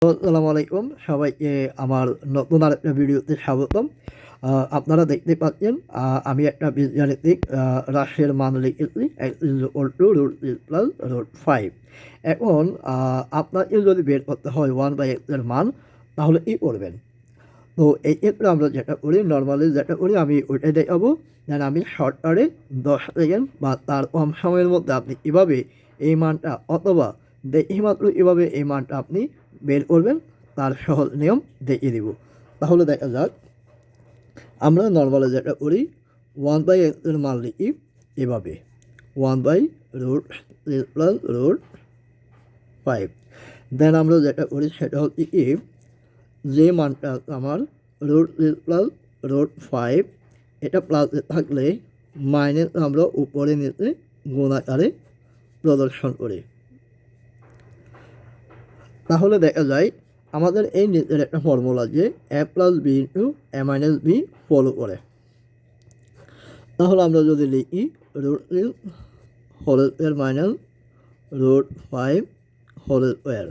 আসসালামু আলাইকুম সবাইকে আমার নতুন আরেকটা ভিডিওতে স্বাগতম। আপনারা দেখতে পাচ্ছেন আমি একটা বীজগাণিতিক রাশির মান লিখেছি x=√3+√5। এখন আপনাকে যদি বের করতে হয় 1/x এর মান তাহলে কী করবেন? তো এই ক্ষেত্রে আমরা যেটা করি নর্মালি যেটা করি আমি ওইটাই দেখাবো। দেন আমি শর্টকাটে 10 সেকেন্ড বা তার কম সময়ের মধ্যে আপনি কীভাবে এই মানটা অথবা দেখিমাত্র কীভাবে এই মানটা আপনি বের করবেন তার সহজ নিয়ম দেখিয়ে দিব। তাহলে দেখা যাক আমরা নর্মালি যেটা করি 1/x এর মান লিখি এভাবে 1/√3+√5। দেন আমরা যেটা করি সেটা হচ্ছে কি যে মানটা আমার √3+√5 এটা প্লাসে থাকলে মাইনাস আমরা উপরে নিচে গুণাকারে প্রদর্শন করি। তাহলে দেখা যায় আমাদের এই নিচের একটা ফর্মুলা যে a+b * a-b ফলো করে। তাহলে আমরা যদি লিখি √3² -√5²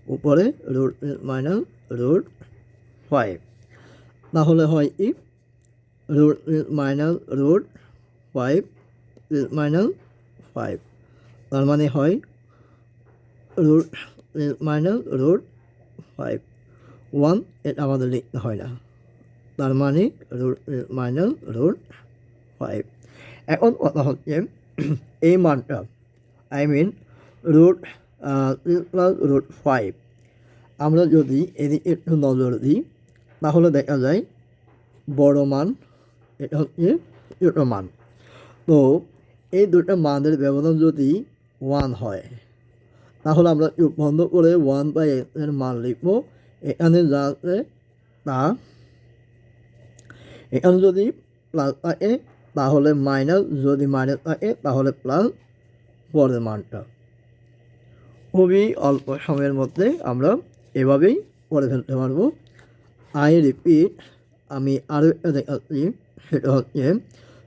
উপরে √3−√5 তাহলে হয় কি √3−√5 তার মানে হয় √3−√5 1 এটা আমাদের লিখতে হয় না, তার মানে √3−√5। এখন কথা হচ্ছে এই মানটা √3+√5 আমরা যদি এদিকে একটু নজর দিই তাহলে দেখা যায় বড় মান এটা হচ্ছে ছোটো মান। তো এই দুটো মানের ব্যবধান যদি 1 হয় তাহলে আমরা বন্ধ করে 1/x এর মান লিখব। এখানে যা আছে তা এখানে যদি প্লাস থাকে তাহলে মাইনাস, যদি মাইনাস থাকে তাহলে প্লাস পরের মানটা। খুবই অল্প সময়ের মধ্যে আমরা এভাবেই করে ফেলতে পারবো। আই রিপিট, আমি আরও একটা দেখাচ্ছি সেটা হচ্ছে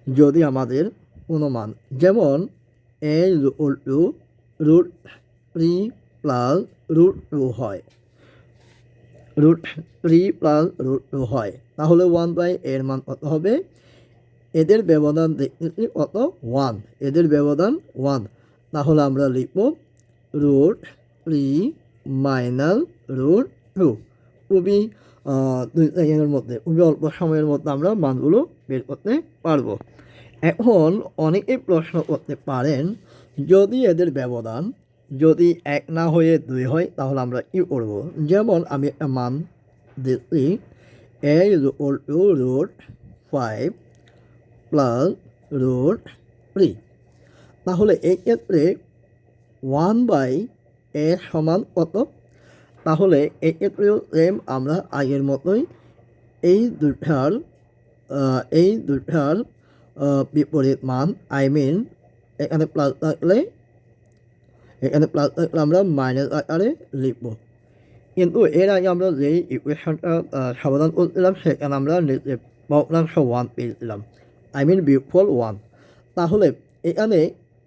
যদি আমাদের কোনো মান যেমন a=√3+√2 হয়, √3+√2 হয় তাহলে 1/a এর মান কত হবে? এদের ব্যবধান দেখতেছি কত 1, এদের ব্যবধান 1, তাহলে আমরা লিখব √3−√2। খুবই 2 সেকেন্ডের মধ্যে, খুবই অল্প সময়ের মধ্যে আমরা মানগুলো বের করতে পারবো। এখন অনেকে প্রশ্ন করতে পারেন যদি এদের ব্যবধান যদি 1 না হয়ে 2 হয় তাহলে আমরা কী করব? যেমন আমি একটা মান দিচ্ছি a=√5+√3, তাহলে এই ক্ষেত্রে 1/a সমান কত? তাহলে এই ক্ষেত্রেও সেম আমরা আগের মতোই এই দুটার বিপরীত মান এখানে প্লাস থাকলে আমরা মাইনাস আকারে লিখব। কিন্তু এর আগে আমরা যেই ইকুয়েশনটা সমাধান করছিলাম সেখানে আমরা ভগ্নাংশ 1 পেয়েছিলাম, বিয়োগফল 1। তাহলে এখানে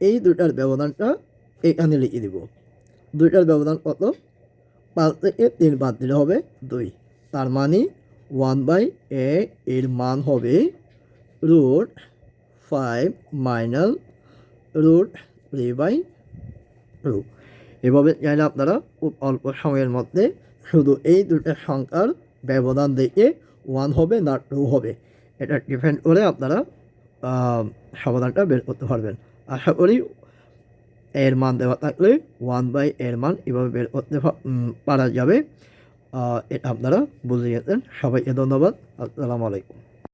এই দুটার ব্যবধানটা এখানে লিখে দিব। দুইটার ব্যবধান কত? 5 থেকে 3 বাদ দিলে হবে 2, তার মানে 1/a এর মান হবে √5−√3/2। এভাবে চাইলে আপনারা খুব অল্প সময়ের মধ্যে শুধু এই দুটো সংখ্যার ব্যবধান দেখে 1 হবে না 2 হবে এটা ডিপেন্ড করে আপনারা সমাধানটা বের করতে পারবেন। আশা করি এর মান দেওয়া থাকলে 1/a এর মান এভাবে বের করতে পারা যাবে। এটা আপনারা বুঝে গেছেন। সবাইকে ধন্যবাদ। আসসালামু আলাইকুম।